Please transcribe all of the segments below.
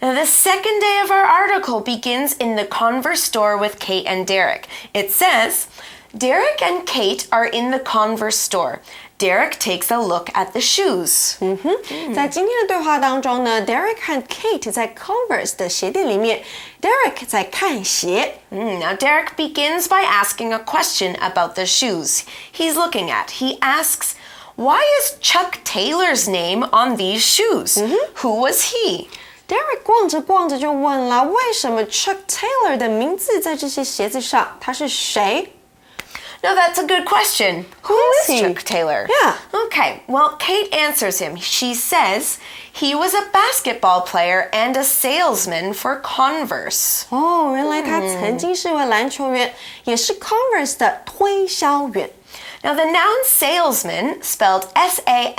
Now, the second day of our article begins in the Converse store with Kate and Derek. It says, Derek and Kate are in the Converse store. Derek takes a look at the shoes. 在今天的对话当中呢 Derek 和 Kate 在 Converse 的鞋店里面 Derek 在看鞋。Now, Derek begins by asking a question about the shoes he's looking at. He asks, why is Chuck Taylor's name on these shoes? Who was he? Derek 逛着逛着就问了，为什么 Chuck Taylor 的名字在这些鞋子上？他是谁？ No, that's a good question. Who is he? Chuck Taylor? Yeah. Okay, well, Kate answers him. She says he was a basketball player and a salesman for Converse. 哦，原来他曾经是位篮球员，也是 Converse 的推销员。Now, the noun salesman, spelled S-A-L-E-S-M-A-N,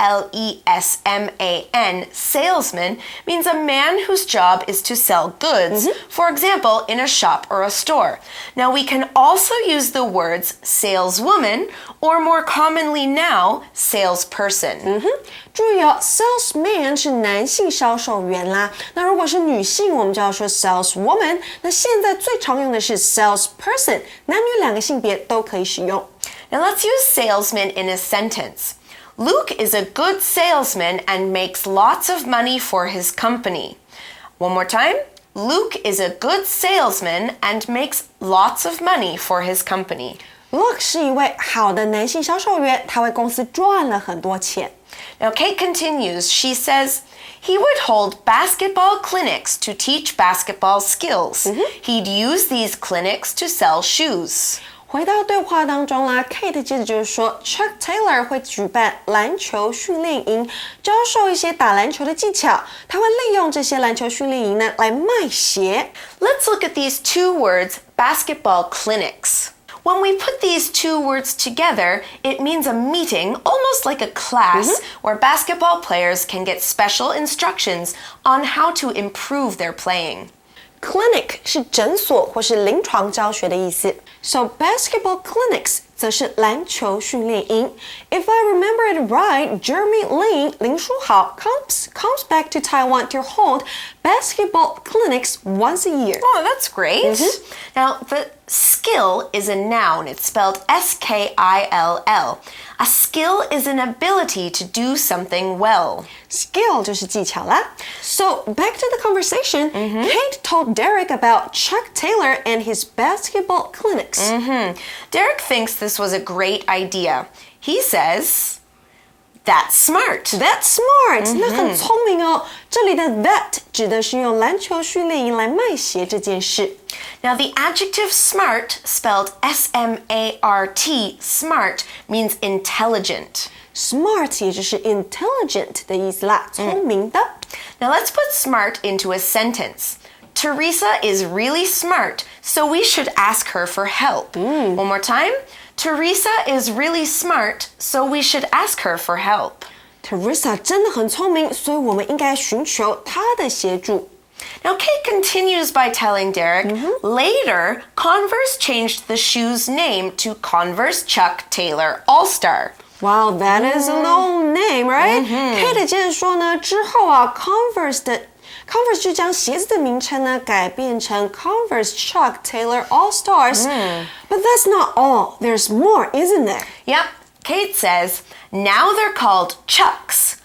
salesman, means a man whose job is to sell goods, for example, in a shop or a store. Now, we can also use the words saleswoman, or more commonly now, salesperson. 注意哦 ，salesman 是男性销售员啦。那如果是女性，我们就要说 saleswoman。那现在最常用的是 salesperson， 男女两个性别都可以使用。Now let's use salesman in a sentence. Luke is a good salesman and makes lots of money for his company. One more time. Luke is a good salesman and makes lots of money for his company. Luke 是一位好的男性销售员，他为公司赚了很多钱。Now Kate continues. She says, he would hold basketball clinics to teach basketball skills. He'd use these clinics to sell shoes. 回到对话当中啦 ，Kate 接着就是说 ，Chuck Taylor 会举办篮球训练营，教授一些打篮球的技巧。他会利用这些篮球训练营呢来卖鞋。Let's look at these two words, basketball clinics. When we put these two words together, it means a meeting, almost like a class, where basketball players can get special instructions on how to improve their playing. Clinic 是诊所或是临床教学的意思。So basketball clinics 则是篮球训练营。If I remember it right, Jeremy Lin 林书豪 comes back to Taiwan to hold basketball clinics once a year. Oh, that's great. Now, the skill is a noun. It's spelled S-K-I-L-L. A skill is an ability to do something well. Skill 就是技巧啦。So back to the conversation, Kate told Derek about Chuck Taylor and his basketball clinics. Derek thinks this was a great idea. He says, that's smart. That's smart. 那很聪明哦。这里的 that 指的是用篮球训练营来卖鞋这件事。Now, the adjective smart, spelled S-M-A-R-T, smart, means intelligent. Smart 也就是 intelligent 的意思啦，聪明的。Now, let's put smart into a sentence. Teresa is really smart, so we should ask her for help. One more time. Teresa is really smart, so we should ask her for help. Teresa 真的很聪明，所以我们应该寻求她的协助。Now, Kate continues by telling Derek, later, Converse changed the shoe's name to Converse Chuck Taylor All-Star. Wow, that is a long name, right? Kate 接着说呢，之后啊 Converse 就将鞋子的名称呢改变成 Converse Chuck Taylor All Stars. But that's not all. There's more, isn't there? Yep, Kate says, now they're called Chucks,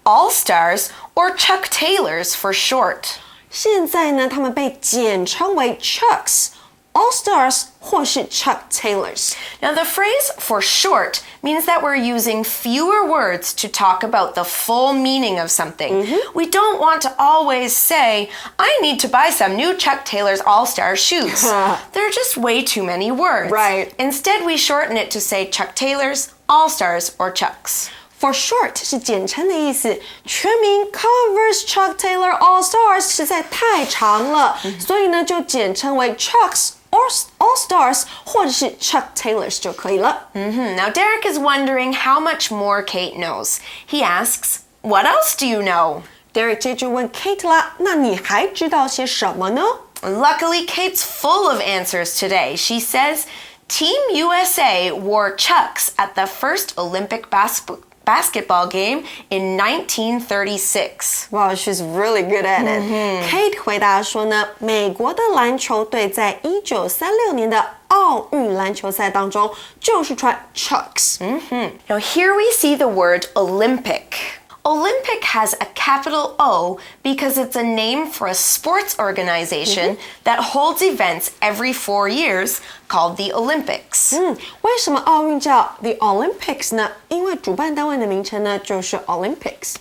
All-Stars, or Chuck Taylors for short. 现在呢，他们被简称为 Chucks, All Stars 或是 Chuck Taylors. Now, the phrase for short means that we're using fewer words to talk about the full meaning of something. We don't want to always say, I need to buy some new Chuck Taylor's All-Star shoes. There are just way too many words. Right. Instead, we shorten it to say Chuck Taylor's, All-Stars, or Chucks. For short 是简称的意思，全名 Converse Chuck Taylor All Stars 实在太长了，所以呢就简称为 Chucks All Stars 或者是 Chuck Taylors 就可以了。Now, Derek is wondering how much more Kate knows. He asks, what else do you know? Derek 接着问 Kate 啦，那你还知道些什么呢？ Luckily, Kate's full of answers today. She says, Team USA wore Chucks at the first Olympic basketball basketball game in 1936. Wow, she's really good at it. Kate 回答说呢，美国的篮球队在1936年的奥运篮球赛当中就是穿 Chucks. Now here we see the word Olympic. Olympic has a capital O because it's a name for a sports organization that holds events every 4 years called the Olympics. 为什么奥运叫 the Olympics 呢？因为主办单位的名称呢就是 Olympics.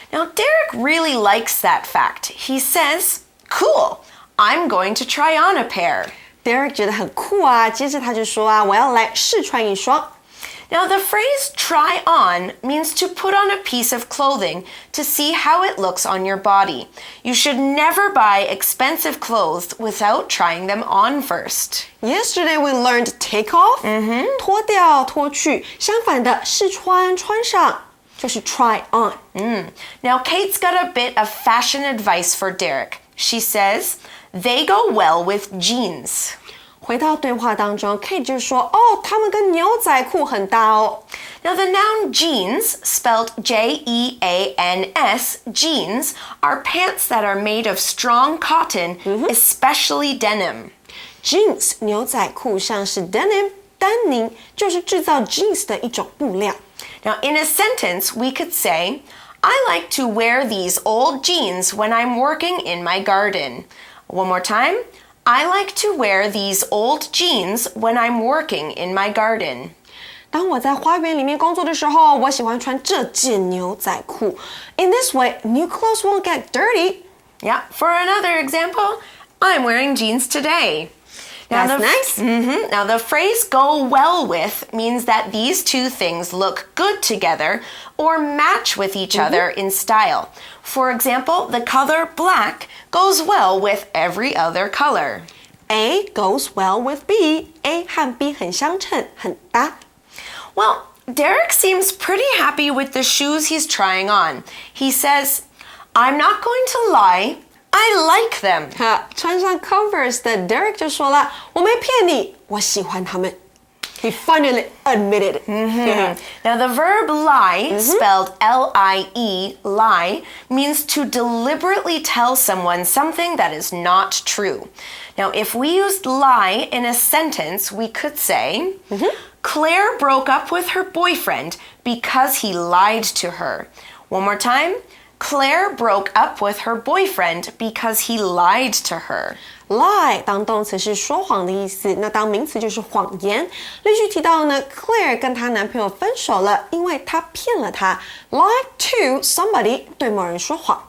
Now Derek really likes that fact. He says, "Cool, I'm going to try on a pair." Derek 觉得很酷啊，接着他就说啊，我要来试穿一双。Now the phrase try on means to put on a piece of clothing to see how it looks on your body. You should never buy expensive clothes without trying them on first. Yesterday we learned take off, 脱掉、脱去。相反的，试穿、穿上就是 try on. Now Kate's got a bit of fashion advice for Derek. She says, they go well with jeans. 回到对话当中 Kate 就说他们跟牛仔裤很搭哦。Now the noun jeans, spelled Jeans, jeans, are pants that are made of strong cotton, especially denim. Jeans 牛仔裤像是 denim 丹宁，就是制造 jeans 的一种布料。Now in a sentence we could say, I like to wear these old jeans when I'm working in my garden. One more time. I like to wear these old jeans when I'm working in my garden. 当我在花园里面工作的时候，我喜欢穿这件牛仔裤。In this way, new clothes won't get dirty. Yeah, for another example, I'm wearing jeans today. That's nice. Now the phrase go well with means that these two things look good together or match with each other in style. For example, the color black goes well with every other color. A goes well with B. A 和 B 很相称，很搭。Well, Derek seems pretty happy with the shoes he's trying on. He says, I'm not going to lie. I like them. 穿上 Converse 的 Derek 就说了，我没骗你，我喜欢他们。He finally admitted it. Now the verb lie, spelled L-I-E, lie, means to deliberately tell someone something that is not true. Now if we used lie in a sentence, we could say, Claire broke up with her boyfriend because he lied to her. One more time. Claire broke up with her boyfriend because he lied to her. Lie 当动词是说谎的意思，那当名词就是谎言。例句提到呢 ，Claire 跟她男朋友分手了，因为她骗了她。Lie to somebody 对某人说谎。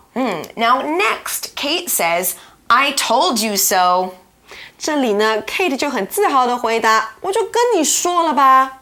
Now next, Kate says, I told you so. 这里呢 ，Kate 就很自豪的回答，我就跟你说了吧。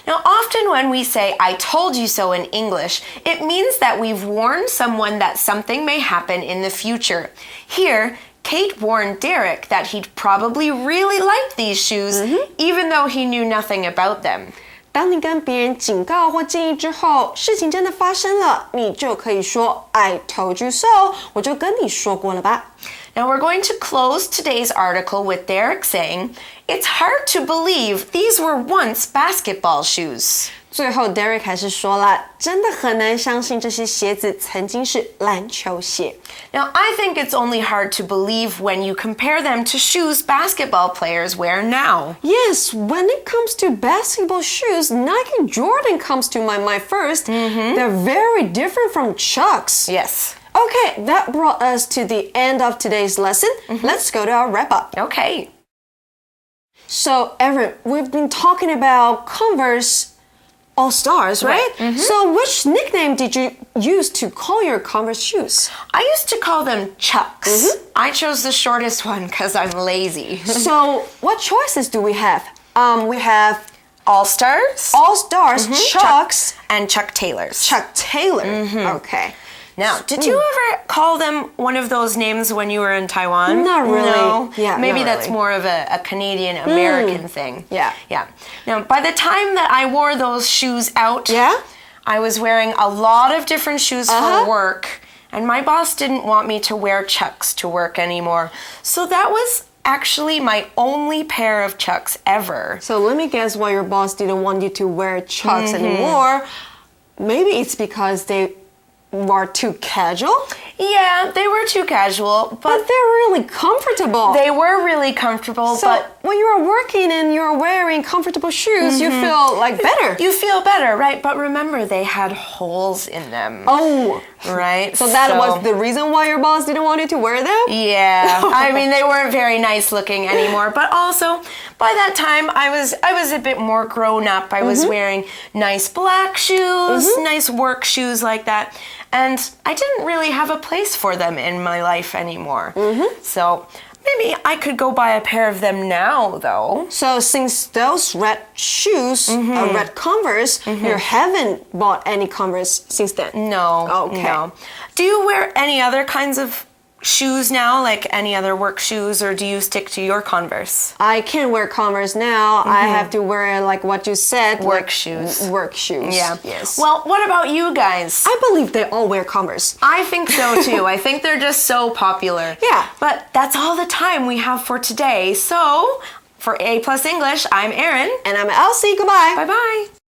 Now, often when we say, I told you so in English, it means that we've warned someone that something may happen in the future. Here, Kate warned Derek that he'd probably really like these shoes, even though he knew nothing about them. 当你跟别人警告或建议之后，事情真的发生了，你就可以说 I told you so， 我就跟你说过了吧。Now we're going to close today's article with Derek saying, It's hard to believe these were once basketball shoes. 最后 Derek 还是说了，真的很难相信这些鞋子曾经是篮球鞋。Now I think it's only hard to believe when you compare them to shoes basketball players wear now. Yes, when it comes to basketball shoes, Nike Jordan comes to my mind first. They're very different from Chucks. Yes. Okay, that brought us to the end of today's lesson. Let's go to our wrap-up. Okay. So, Erin, we've been talking about Converse All-Stars, right? So, which nickname did you use to call your Converse shoes? I used to call them Chucks. I chose the shortest one because I'm lazy. So, what choices do we have? We have All-Stars, Chucks, and Chuck Taylors. Chuck Taylor. Okay. Now, did you ever call them one of those names when you were in Taiwan? Not really. No? Yeah, Maybe not that's really. more of a Canadian-American thing. Yeah. Yeah. Now, by the time that I wore those shoes out, Yeah? I was wearing a lot of different shoes for work, and my boss didn't want me to wear Chucks to work anymore. So that was actually my only pair of Chucks ever. So let me guess why your boss didn't want you to wear Chucks anymore. maybe it's because they were too casual. Yeah, they were too casual, But they're really comfortable. they were really comfortable, So but when you're working and you're wearing comfortable shoes, you feel like better. you feel better, right? But remember, they had holes in them. Oh, Right? so that was the reason why your boss didn't want you to wear them? Yeah, I mean, they weren't very nice looking anymore, but also by that time I was a bit more grown up. I was wearing nice black shoes, nice work shoes like that, and I didn't really have a place for them in my life anymore. So maybe I could go buy a pair of them now, though. So since those red shoes, red Converse, you haven't bought any Converse since then? No. Okay. No. Do you wear any other kinds of shoes now, like any other work shoes, or do you stick to your Converse? I can't wear Converse now. I have to wear, like what you said, Work shoes. Work shoes. Yeah. Yes. Well, what about you guys? I believe they all wear Converse. I think so too. I think they're just so popular. Yeah. But that's all the time we have for today. So, for A+ English, I'm Erin. And I'm Elsie. Goodbye. Bye-bye.